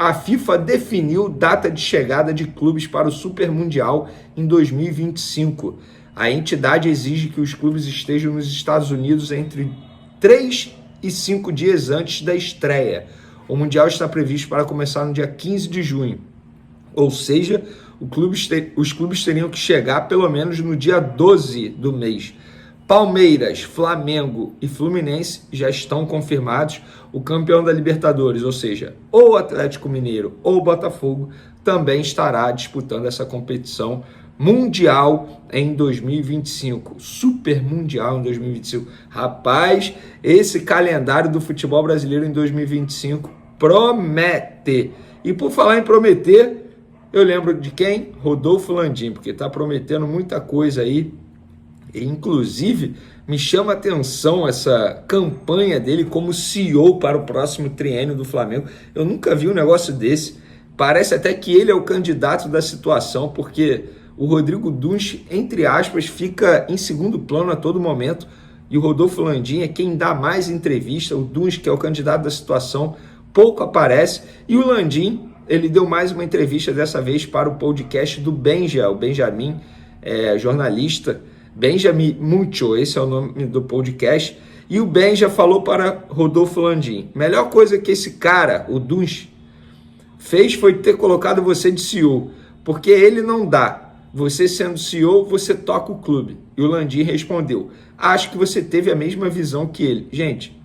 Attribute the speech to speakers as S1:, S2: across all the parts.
S1: a FIFA definiu data de chegada de clubes para o Super Mundial em 2025. A entidade exige que os clubes estejam nos Estados Unidos entre 3 e 5 dias antes da estreia. O Mundial está previsto para começar no dia 15 de junho. Ou seja, os clubes teriam que chegar pelo menos no dia 12 do mês. Palmeiras, Flamengo e Fluminense já estão confirmados. O campeão da Libertadores, ou seja, ou Atlético Mineiro ou Botafogo, também estará disputando essa competição mundial em 2025. Super Mundial em 2025. Rapaz, esse calendário do futebol brasileiro em 2025 promete. E por falar em prometer, eu lembro de quem? Rodolfo Landim, porque está prometendo muita coisa aí. E, inclusive, me chama a atenção essa campanha dele como CEO para o próximo triênio do Flamengo. Eu nunca vi um negócio desse. Parece até que ele é o candidato da situação, porque o Rodrigo Dunche, entre aspas, fica em segundo plano a todo momento. E o Rodolfo Landim é quem dá mais entrevista. O Dunche, que é o candidato da situação, pouco aparece. E o Landim, ele deu mais uma entrevista, dessa vez para o podcast do Benja, o Benjamin, jornalista. Benjamin Mucho, esse é o nome do podcast, e o Benja falou para Rodolfo Landim: melhor coisa que esse cara, o Dunche, fez foi ter colocado você de CEO, porque ele não dá. Você sendo CEO, você toca o clube. E o Landim respondeu: acho que você teve a mesma visão que ele. Gente,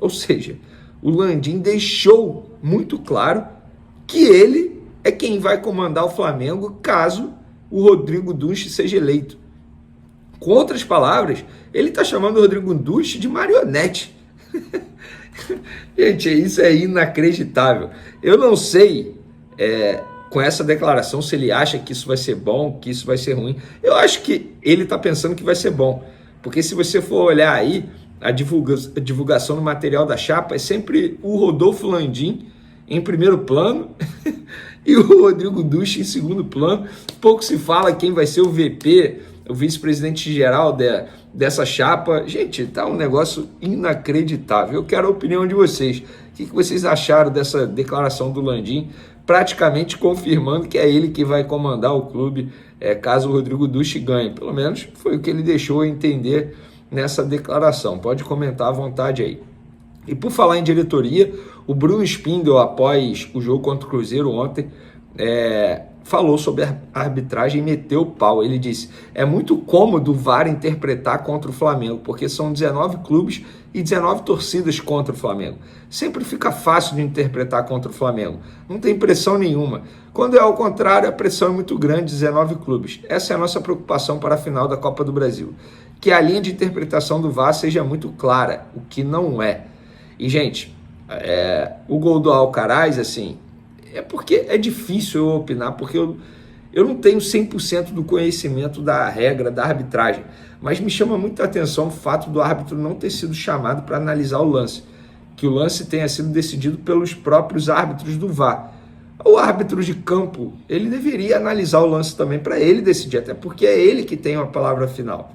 S1: ou seja, o Landim deixou muito claro que ele é quem vai comandar o Flamengo caso o Rodrigo Dunche seja eleito. Com outras palavras, ele está chamando o Rodrigo Dunche de marionete. Gente, isso é inacreditável. Eu não sei, com essa declaração, se ele acha que isso vai ser bom, que isso vai ser ruim. Eu acho que ele está pensando que vai ser bom. Porque se você for olhar aí, a divulgação do material da chapa é sempre o Rodolfo Landim em primeiro plano e o Rodrigo Dunche em segundo plano. Pouco se fala quem vai ser o VP, o vice-presidente geral dessa chapa. Gente, tá um negócio inacreditável. Eu quero a opinião de vocês. O que vocês acharam dessa declaração do Landim, praticamente confirmando que é ele que vai comandar o clube caso o Rodrigo Dunche ganhe? Pelo menos foi o que ele deixou a entender nessa declaração. Pode comentar à vontade aí. E por falar em diretoria, o Bruno Spindel, após o jogo contra o Cruzeiro ontem, falou sobre a arbitragem e meteu o pau. Ele disse: é muito cômodo o VAR interpretar contra o Flamengo, porque são 19 clubes e 19 torcidas contra o Flamengo. Sempre fica fácil de interpretar contra o Flamengo. Não tem pressão nenhuma. Quando é ao contrário, a pressão é muito grande, 19 clubes. Essa é a nossa preocupação para a final da Copa do Brasil. Que a linha de interpretação do VAR seja muito clara, o que não é. E, gente, o gol do Alcaraz, assim, é porque é difícil eu opinar, porque eu não tenho 100% do conhecimento da regra, da arbitragem, mas me chama muita atenção o fato do árbitro não ter sido chamado para analisar o lance, que o lance tenha sido decidido pelos próprios árbitros do VAR. O árbitro de campo, ele deveria analisar o lance também para ele decidir, até porque é ele que tem a palavra final.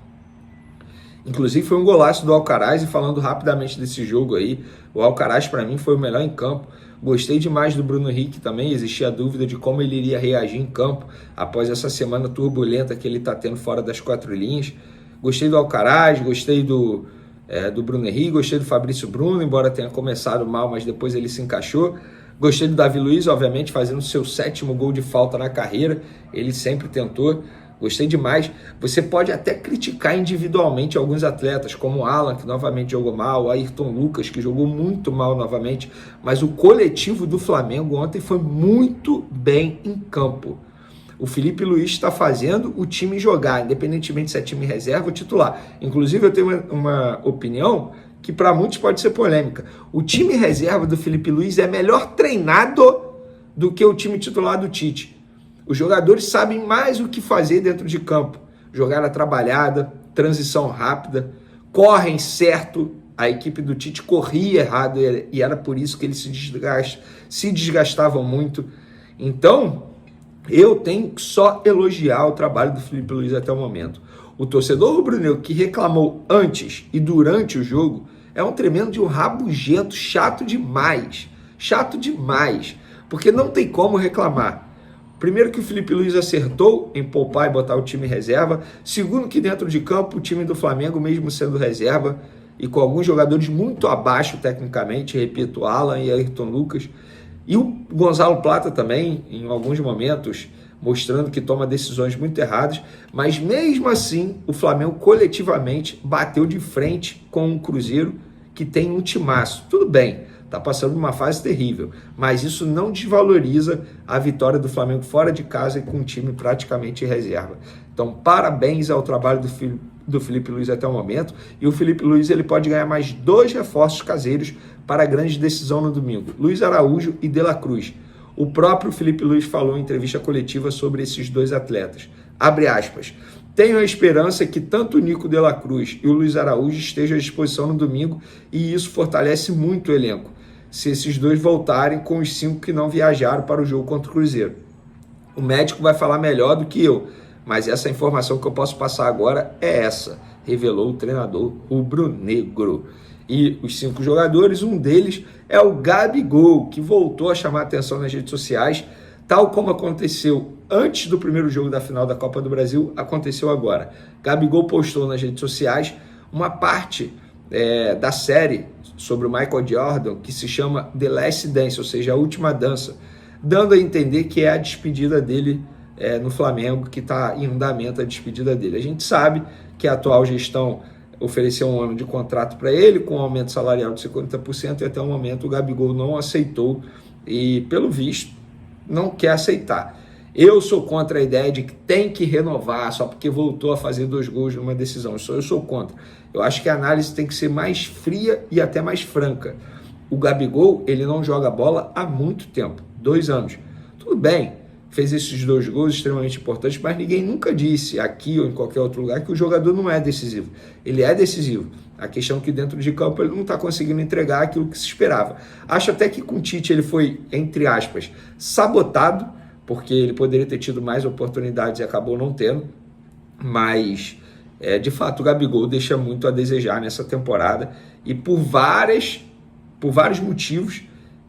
S1: Inclusive foi um golaço do Alcaraz. E falando rapidamente desse jogo aí, o Alcaraz para mim foi o melhor em campo. Gostei demais do Bruno Henrique também. Existia a dúvida de como ele iria reagir em campo após essa semana turbulenta que ele está tendo fora das quatro linhas. Gostei do Alcaraz, gostei do Bruno Henrique, gostei do Fabrício Bruno, embora tenha começado mal, mas depois ele se encaixou. Gostei do Davi Luiz, obviamente, fazendo seu 7º gol de falta na carreira. Ele sempre tentou. Gostei demais. Você pode até criticar individualmente alguns atletas, como o Alan, que novamente jogou mal, o Ayrton Lucas, que jogou muito mal novamente, mas o coletivo do Flamengo ontem foi muito bem em campo. O Felipe Luiz está fazendo o time jogar, independentemente se é time reserva ou titular. Inclusive, eu tenho uma opinião que para muitos pode ser polêmica. O time reserva do Felipe Luiz é melhor treinado do que o time titular do Tite. Os jogadores sabem mais o que fazer dentro de campo. Jogada trabalhada, transição rápida, correm certo. A equipe do Tite corria errado e era por isso que eles se desgastavam muito. Então, eu tenho que só elogiar o trabalho do Felipe Luiz até o momento. O torcedor rubro-negro que reclamou antes e durante o jogo é um tremendo de um rabugento, chato demais. Chato demais. porque não tem como reclamar. Primeiro que o Felipe Luiz acertou em poupar e botar o time em reserva. Segundo que dentro de campo o time do Flamengo, mesmo sendo reserva e com alguns jogadores muito abaixo tecnicamente, repito, Alan e Ayrton Lucas, e o Gonzalo Plata também, em alguns momentos, mostrando que toma decisões muito erradas, mas mesmo assim o Flamengo coletivamente bateu de frente com o Cruzeiro, que tem um timaço. Tudo bem, está passando por uma fase terrível, mas isso não desvaloriza a vitória do Flamengo fora de casa e com um time praticamente em reserva. Então, parabéns ao trabalho do Felipe Luiz até o momento, e o Felipe Luiz ele pode ganhar mais 2 reforços caseiros para a grande decisão no domingo, Luiz Araújo e De La Cruz. O próprio Felipe Luiz falou em entrevista coletiva sobre esses 2 atletas. Abre aspas. Tenho a esperança que tanto o Nico De La Cruz e o Luiz Araújo estejam à disposição no domingo e isso fortalece muito o elenco, se esses 2 voltarem com os 5 que não viajaram para o jogo contra o Cruzeiro. O médico vai falar melhor do que eu, mas essa informação que eu posso passar agora é essa, revelou o treinador rubro-negro. E os 5 jogadores, um deles é o Gabigol, que voltou a chamar a atenção nas redes sociais, tal como aconteceu antes do primeiro jogo da final da Copa do Brasil, aconteceu agora. Gabigol postou nas redes sociais uma parte da série sobre o Michael Jordan, que se chama The Last Dance, ou seja, a última dança, dando a entender que é a despedida dele no Flamengo, que está em andamento a despedida dele. A gente sabe que a atual gestão ofereceu um ano de contrato para ele, com um aumento salarial de 50%, e até o momento o Gabigol não aceitou e, pelo visto, não quer aceitar. Eu sou contra a ideia de que tem que renovar só porque voltou a fazer 2 gols numa decisão. Eu sou contra. Eu acho que a análise tem que ser mais fria e até mais franca. O Gabigol, ele não joga bola há muito tempo, 2 anos. Tudo bem, fez esses 2 gols extremamente importantes, mas ninguém nunca disse, aqui ou em qualquer outro lugar, que o jogador não é decisivo. Ele é decisivo. A questão é que dentro de campo ele não está conseguindo entregar aquilo que se esperava. Acho até que com o Tite ele foi, entre aspas, sabotado, porque ele poderia ter tido mais oportunidades e acabou não tendo, mas de fato o Gabigol deixa muito a desejar nessa temporada, e por vários motivos,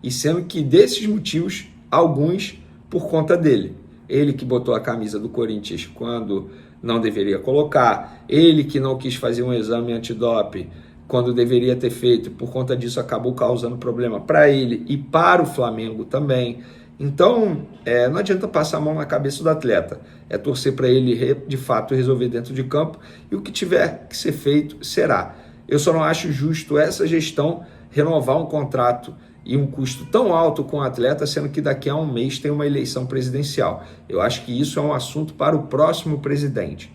S1: e sendo que desses motivos, alguns por conta dele. Ele que botou a camisa do Corinthians quando não deveria colocar, ele que não quis fazer um exame antidoping quando deveria ter feito, por conta disso acabou causando problema para ele e para o Flamengo também. Então, não adianta passar a mão na cabeça do atleta, é torcer para ele de fato resolver dentro de campo, e o que tiver que ser feito será. Eu só não acho justo essa gestão renovar um contrato e um custo tão alto com o atleta, sendo que daqui a um mês tem uma eleição presidencial. Eu acho que isso é um assunto para o próximo presidente.